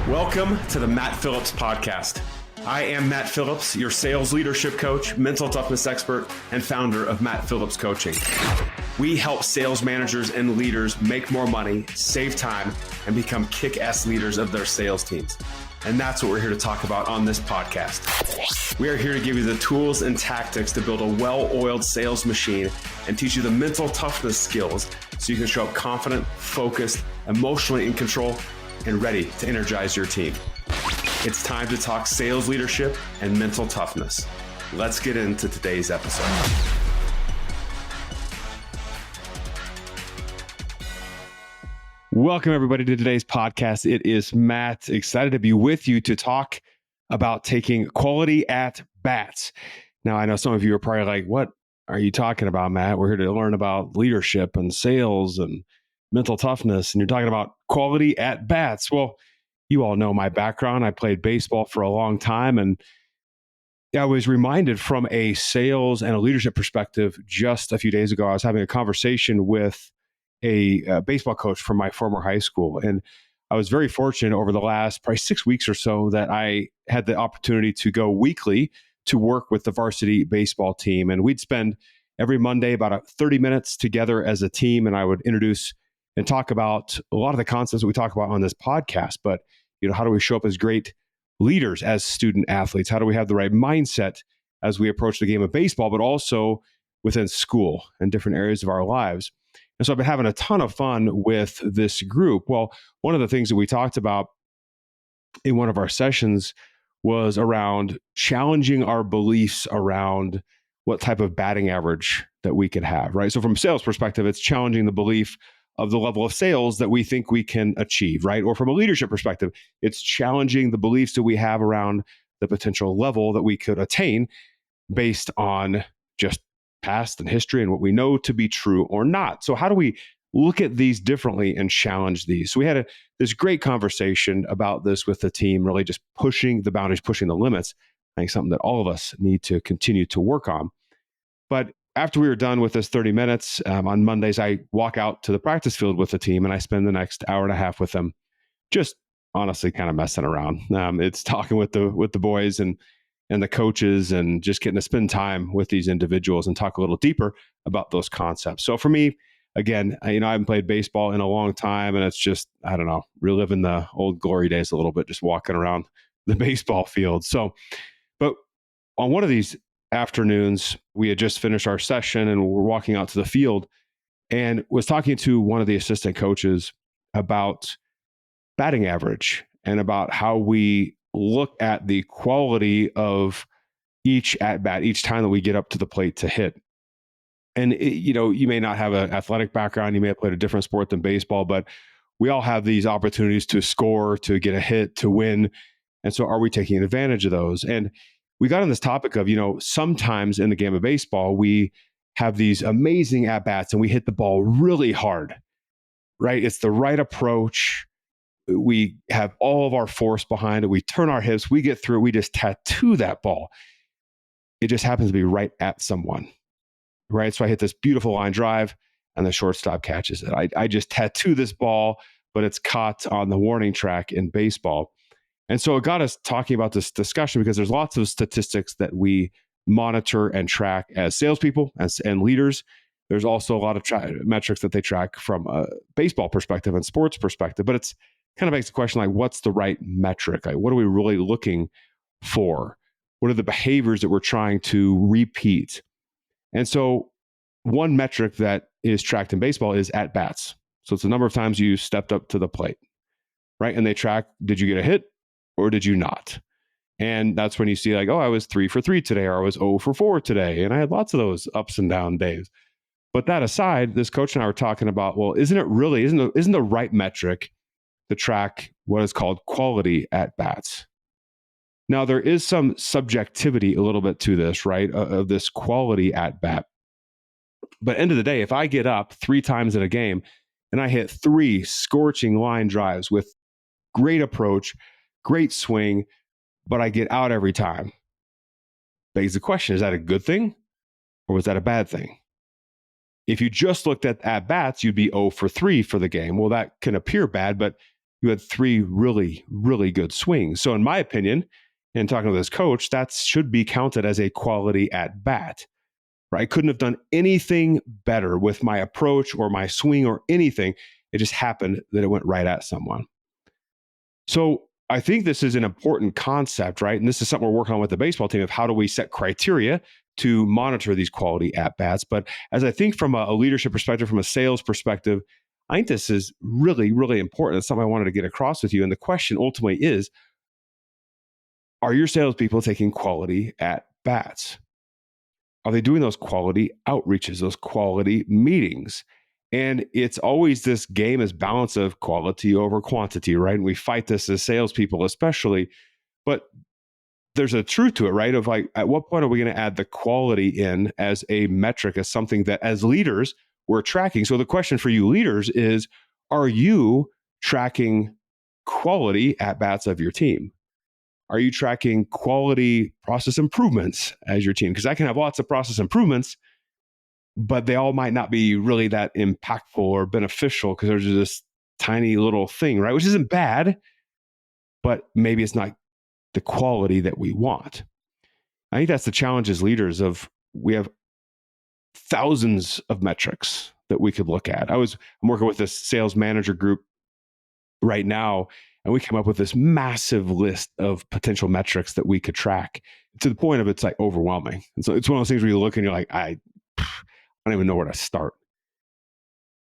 Welcome to the Matt Phillips Podcast. I am Matt Phillips, your sales leadership coach, mental toughness expert, and founder of Matt Phillips Coaching. We help sales managers and leaders make more money, save time, and become kick-ass leaders of their sales teams. And that's what we're here to talk about on this podcast. We are here to give you the tools and tactics to build a well-oiled sales machine and teach you the mental toughness skills so you can show up confident, focused, emotionally in control, and ready to energize your team. It's time to talk sales leadership and mental toughness. Let's get into today's episode. Welcome, everybody, to today's podcast. It is Matt, excited to be with you to talk about taking quality at bats. Now, I know some of you are probably like, what are you talking about, Matt? We're here to learn about leadership and sales and mental toughness, and you're talking about quality at bats. Well, you all know my background. I played baseball for a long time, and I was reminded from a sales and a leadership perspective just a few days ago. I was having a conversation with a baseball coach from my former high school, and I was very fortunate over the last probably 6 weeks or so that I had the opportunity to go weekly to work with the varsity baseball team, and we'd spend every Monday about 30 minutes together as a team, and I would introduce and talk about a lot of the concepts that we talk about on this podcast. But, how do we show up as great leaders, as student athletes? How do we have the right mindset as we approach the game of baseball, but also within school and different areas of our lives? And so I've been having a ton of fun with this group. Well, one of the things that we talked about in one of our sessions was around challenging our beliefs around what type of batting average that we could have, right? So from a sales perspective, it's challenging the belief of the level of sales that we think we can achieve, right? Or from a leadership perspective, it's challenging the beliefs that we have around the potential level that we could attain based on just past and history and what we know to be true or not. So how do we look at these differently and challenge these? So we had this great conversation about this with the team, really just pushing the boundaries, pushing the limits. I think something that all of us need to continue to work on. But after we were done with this 30 minutes, on Mondays, I walk out to the practice field with the team and I spend the next hour and a half with them, just honestly kind of messing around. It's talking with the boys and the coaches and just getting to spend time with these individuals and talk a little deeper about those concepts. So for me, again, I haven't played baseball in a long time, and it's just, I don't know, reliving the old glory days a little bit, just walking around the baseball field. So, but on one of these afternoons, we had just finished our session and we're walking out to the field and was talking to one of the assistant coaches about batting average and about how we look at the quality of each at bat, each time that we get up to the plate to hit. And you may not have an athletic background, you may have played a different sport than baseball, but we all have these opportunities to score, to get a hit, to win. And so are we taking advantage of those? And we got on this topic of, sometimes in the game of baseball, we have these amazing at-bats and we hit the ball really hard, right? It's the right approach. We have all of our force behind it. We turn our hips, we get through it, we just tattoo that ball. It just happens to be right at someone, right? So I hit this beautiful line drive and the shortstop catches it. I just tattoo this ball, but it's caught on the warning track in baseball. And so it got us talking about this discussion because there's lots of statistics that we monitor and track as salespeople and leaders. There's also a lot of metrics that they track from a baseball perspective and sports perspective, but it's kind of makes the question like, what's the right metric? Like, what are we really looking for? What are the behaviors that we're trying to repeat? And so one metric that is tracked in baseball is at bats. So it's the number of times you stepped up to the plate, right? And they track, did you get a hit or did you not? And that's when you see like, oh, I was 3 for 3 today, or I was 0 for 4 today. And I had lots of those ups and down days. But that aside, this coach and I were talking about, well, isn't the right metric to track what is called quality at bats? Now, there is some subjectivity a little bit to this, right? Of this quality at bat. But end of the day, if I get up 3 times in a game and I hit 3 scorching line drives with great approach, great swing, but I get out every time, begs the question, is that a good thing or was that a bad thing? If you just looked at bats, you'd be 0 for 3 for the game. Well, that can appear bad, but you had 3 really, really good swings. So in my opinion, and talking to this coach, that should be counted as a quality at bat. Right? I couldn't have done anything better with my approach or my swing or anything. It just happened that it went right at someone. So I think this is an important concept, right? And this is something we're working on with the baseball team of how do we set criteria to monitor these quality at bats. But as I think from a leadership perspective, from a sales perspective, I think this is really, really important. It's something I wanted to get across with you. And the question ultimately is, are your salespeople taking quality at bats? Are they doing those quality outreaches, those quality meetings? And it's always this game, is balance of quality over quantity, right? And we fight this as salespeople, especially. But there's a truth to it, right? Of like, at what point are we going to add the quality in as a metric, as something that as leaders we're tracking? So the question for you leaders is, are you tracking quality at bats of your team? Are you tracking quality process improvements as your team? Because I can have lots of process improvements, but they all might not be really that impactful or beneficial because there's this tiny little thing, right? Which isn't bad, but maybe it's not the quality that we want. I think that's the challenge as leaders of we have thousands of metrics that we could look at. I'm working with this sales manager group right now, and we came up with this massive list of potential metrics that we could track to the point of it's like overwhelming. And so it's one of those things where you look and you're like, I don't even know where to start.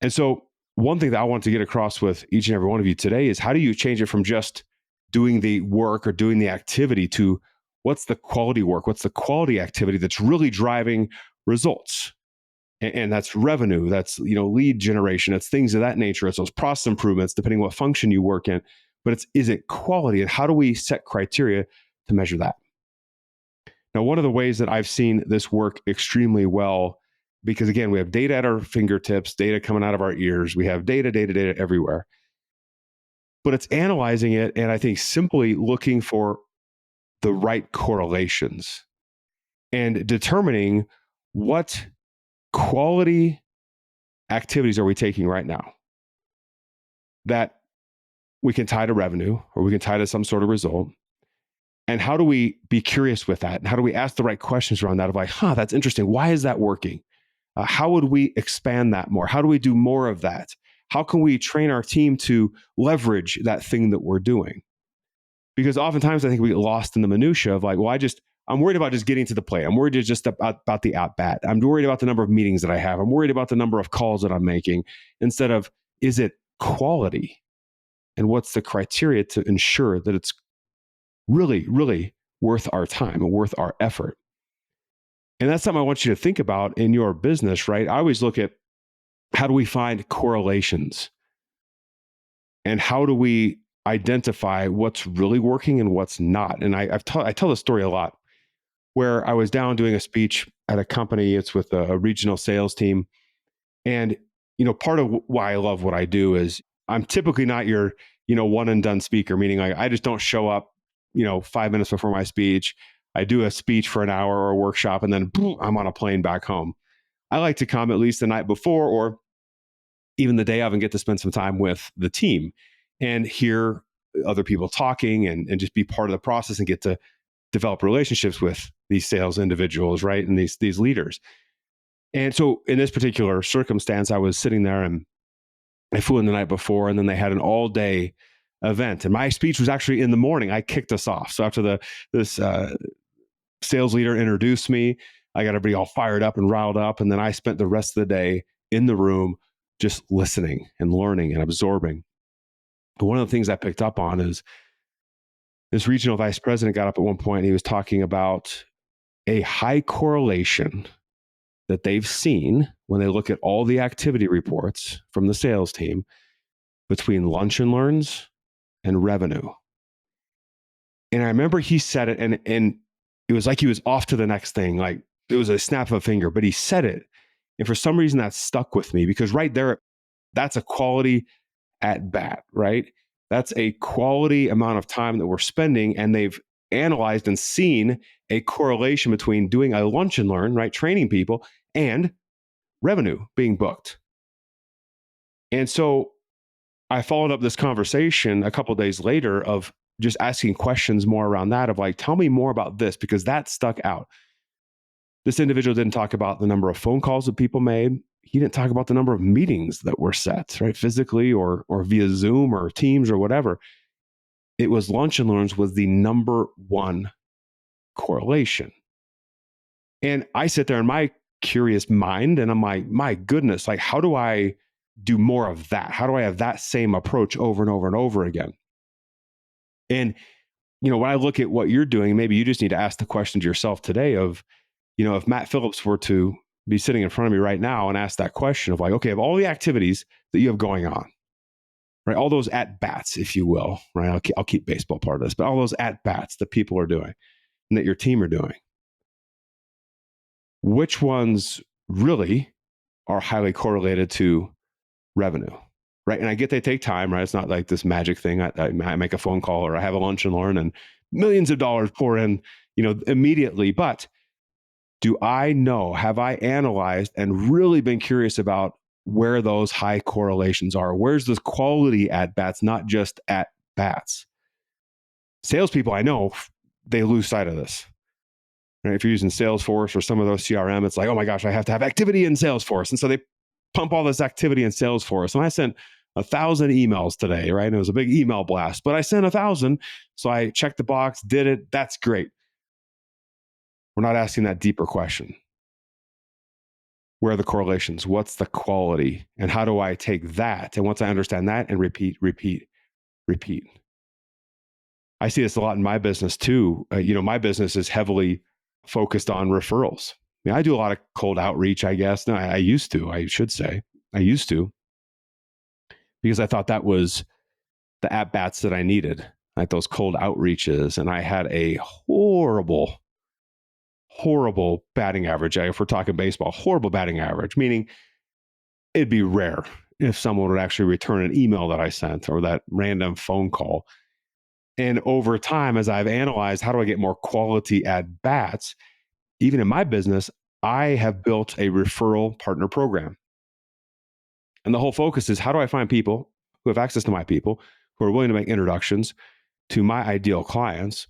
And so one thing that I want to get across with each and every one of you today is how do you change it from just doing the work or doing the activity to what's the quality work? What's the quality activity that's really driving results? And that's revenue, that's lead generation, it's things of that nature, it's those process improvements, depending what function you work in. But is it quality, and how do we set criteria to measure that? Now, one of the ways that I've seen this work extremely well, because again, we have data at our fingertips, data coming out of our ears, we have data everywhere. But it's analyzing it, and I think simply looking for the right correlations and determining what quality activities are we taking right now that we can tie to revenue or we can tie to some sort of result. And how do we be curious with that? And how do we ask the right questions around that of like, that's interesting. Why is that working? How would we expand that more? How do we do more of that? How can we train our team to leverage that thing that we're doing? Because oftentimes I think we get lost in the minutia of like, well, I'm worried about just getting to the plate. I'm worried just about the at bat. I'm worried about the number of meetings that I have. I'm worried about the number of calls that I'm making, instead of, is it quality? And what's the criteria to ensure that it's really, really worth our time and worth our effort? And that's something I want you to think about in your business, right? I always look at, how do we find correlations? And how do we identify what's really working and what's not? And I tell this story a lot, where I was down doing a speech at a company. It's with a regional sales team. And, part of why I love what I do is I'm typically not your, one and done speaker, meaning I just don't show up, 5 minutes before my speech. I do a speech for an hour or a workshop, and then boom, I'm on a plane back home. I like to come at least the night before or even the day of and get to spend some time with the team and hear other people talking and just be part of the process and get to develop relationships with these sales individuals, right? And these leaders. And so in this particular circumstance, I was sitting there and I flew in the night before, and then they had an all day event. And my speech was actually in the morning. I kicked us off. So after this sales leader introduced me, I got everybody all fired up and riled up. And then I spent the rest of the day in the room just listening and learning and absorbing. But one of the things I picked up on is this regional vice president got up at one point and he was talking about a high correlation that they've seen when they look at all the activity reports from the sales team between lunch and learns and revenue. And I remember he said it, and it was like he was off to the next thing. Like it was a snap of a finger, but he said it. And for some reason that stuck with me, because right there, that's a quality at bat, right? That's a quality amount of time that we're spending. And they've analyzed and seen a correlation between doing a lunch and learn, right? Training people and revenue being booked. And so I followed up this conversation a couple of days later of just asking questions more around that of like, tell me more about this because that stuck out. This individual didn't talk about the number of phone calls that people made. He didn't talk about the number of meetings that were set, right? Physically or via Zoom or Teams or whatever. It was lunch and learns was the number one correlation. And I sit there in my curious mind and I'm like, my goodness, like, how do I do more of that? How do I have that same approach over and over and over again? And, when I look at what you're doing, maybe you just need to ask the question to yourself today of, if Matt Phillips were to be sitting in front of me right now and ask that question of like, okay, of all the activities that you have going on, right? All those at bats, if you will, right? I'll keep baseball part of this, but all those at bats that people are doing and that your team are doing, which ones really are highly correlated to revenue, right? And I get they take time, right? It's not like this magic thing. I make a phone call or I have a lunch and learn and millions of dollars pour in, immediately. But do I know, have I analyzed and really been curious about where those high correlations are? Where's this quality at bats, not just at bats? Salespeople, I know, they lose sight of this. Right? If you're using Salesforce or some of those CRM, it's like, oh my gosh, I have to have activity in Salesforce. And so they pump all this activity in Salesforce. And I sent 1,000 emails today, right? And it was a big email blast, but I sent 1,000. So I checked the box, did it. That's great. We're not asking that deeper question. Where are the correlations? What's the quality? And how do I take that? And once I understand that and repeat. I see this a lot in my business too. My business is heavily focused on referrals. I do a lot of cold outreach, I guess. No, I used to, because I thought that was the at-bats that I needed, like those cold outreaches. And I had a horrible batting average. If we're talking baseball, horrible batting average, meaning it'd be rare if someone would actually return an email that I sent or that random phone call. And over time, as I've analyzed, how do I get more quality at bats? Even in my business, I have built a referral partner program. And the whole focus is how do I find people who have access to my people, who are willing to make introductions to my ideal clients,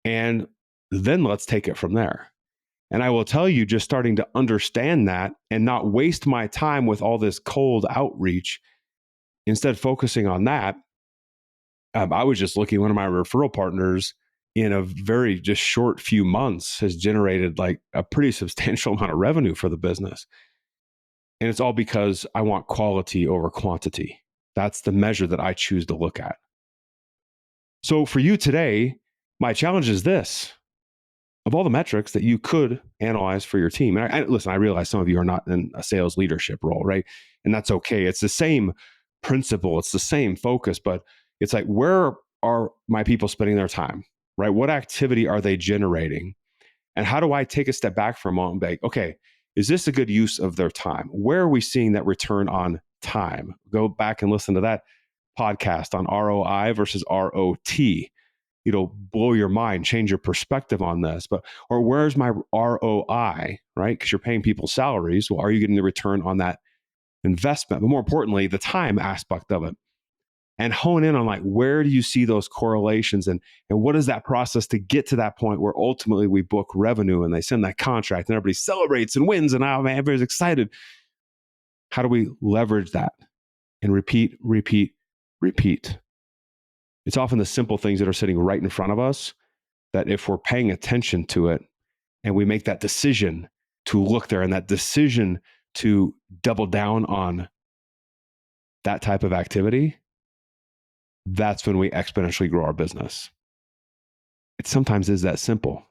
and then let's take it from there. And I will tell you, just starting to understand that and not waste my time with all this cold outreach, instead focusing on that, I was just looking, one of my referral partners in a very just short few months has generated like a pretty substantial amount of revenue for the business. And it's all because I want quality over quantity. That's the measure that I choose to look at. So for you today, my challenge is this. Of all the metrics that you could analyze for your team, and listen, I realize some of you are not in a sales leadership role, right? And that's okay. It's the same principle. It's the same focus, but it's like, where are my people spending their time, right? What activity are they generating? And how do I take a step back for a moment and be like, okay, is this a good use of their time? Where are we seeing that return on time? Go back and listen to that podcast on ROI versus ROT. Blow your mind, change your perspective on this. Or where's my ROI, right? Because you're paying people salaries. Well, are you getting the return on that investment? But more importantly, the time aspect of it. And hone in on like, where do you see those correlations and what is that process to get to that point where ultimately we book revenue and they send that contract and everybody celebrates and wins and now everybody's excited. How do we leverage that and repeat? It's often the simple things that are sitting right in front of us that if we're paying attention to it and we make that decision to look there and that decision to double down on that type of activity, that's when we exponentially grow our business. It sometimes is that simple.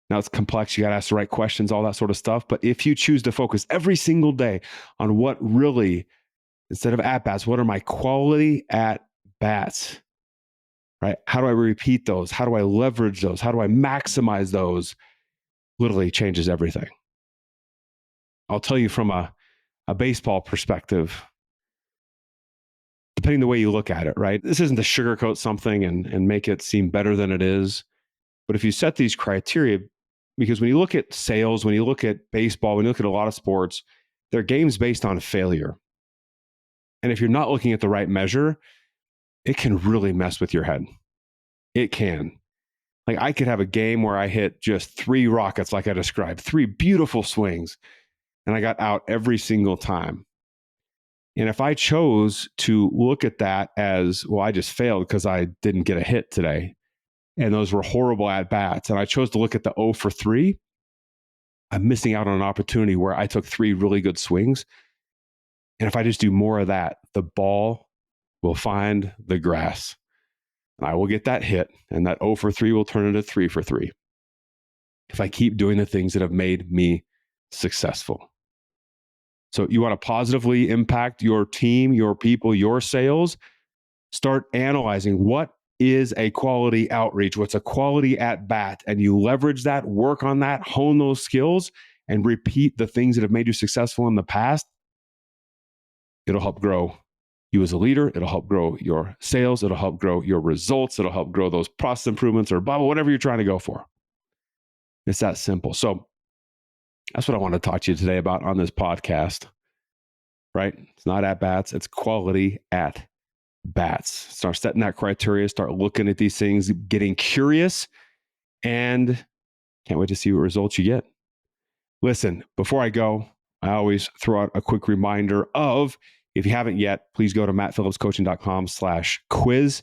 Now it's complex. You got to ask the right questions, all that sort of stuff. But if you choose to focus every single day on what really, instead of at bats, what are my quality at bats, right? How do I repeat those? How do I leverage those? How do I maximize those? Literally changes everything. I'll tell you from a baseball perspective, depending the way you look at it, right? This isn't to sugarcoat something and make it seem better than it is. But if you set these criteria, because when you look at sales, when you look at baseball, when you look at a lot of sports, they're games based on failure. And if you're not looking at the right measure, it can really mess with your head. It can. Like I could have a game where I hit just 3 rockets, like I described, 3 beautiful swings, and I got out every single time. And if I chose to look at that as, well, I just failed because I didn't get a hit today, and those were horrible at-bats, and I chose to look at the 0 for 3, I'm missing out on an opportunity where I took 3 really good swings. And if I just do more of that, the ball will find the grass. And I will get that hit, and that 0 for 3 will turn into 3 for 3. If I keep doing the things that have made me successful. So you want to positively impact your team, your people, your sales, start analyzing what is a quality outreach, what's a quality at bat, and you leverage that, work on that, hone those skills, and repeat the things that have made you successful in the past. It'll help grow you as a leader. It'll help grow your sales. It'll help grow your results. It'll help grow those process improvements or blah, blah, whatever you're trying to go for. It's that simple. So that's what I want to talk to you today about on this podcast, right? It's not at bats. It's quality at bats. Start setting that criteria, start looking at these things, getting curious, and can't wait to see what results you get. Listen, before I go, I always throw out a quick reminder of, if you haven't yet, please go to mattphillipscoaching.com/quiz.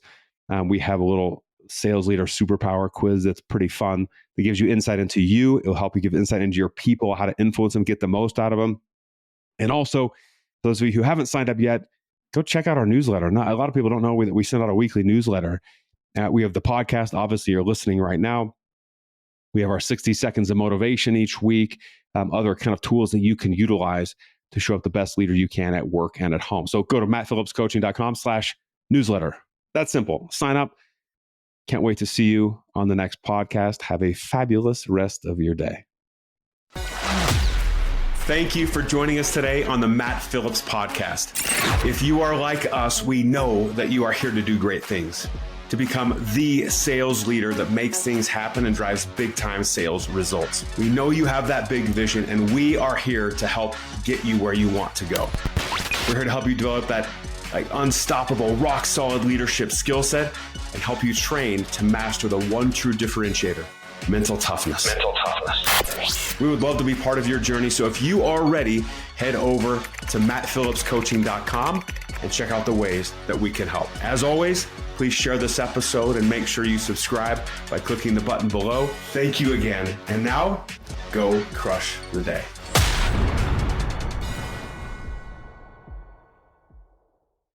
We have a little sales leader superpower quiz that's pretty fun. That gives you insight into you. It'll help you give insight into your people, how to influence them, get the most out of them. And also, for those of you who haven't signed up yet, go check out our newsletter. Not, a lot of people don't know that we send out a weekly newsletter. We have the podcast. Obviously, you're listening right now. We have our 60 seconds of motivation each week, other kind of tools that you can utilize to show up the best leader you can at work and at home. So go to mattphillipscoaching.com/newsletter. That's simple. Sign up. Can't wait to see you on the next podcast. Have a fabulous rest of your day. Thank you for joining us today on the Matt Phillips Podcast. If you are like us, we know that you are here to do great things, to become the sales leader that makes things happen and drives big-time sales results. We know you have that big vision, and we are here to help get you where you want to go. We're here to help you develop that unstoppable, rock-solid leadership skill set and help you train to master the one true differentiator, mental toughness. We would love to be part of your journey. So if you are ready, head over to mattphillipscoaching.com and check out the ways that we can help. As always, please share this episode and make sure you subscribe by clicking the button below. Thank you again. And now, go crush the day.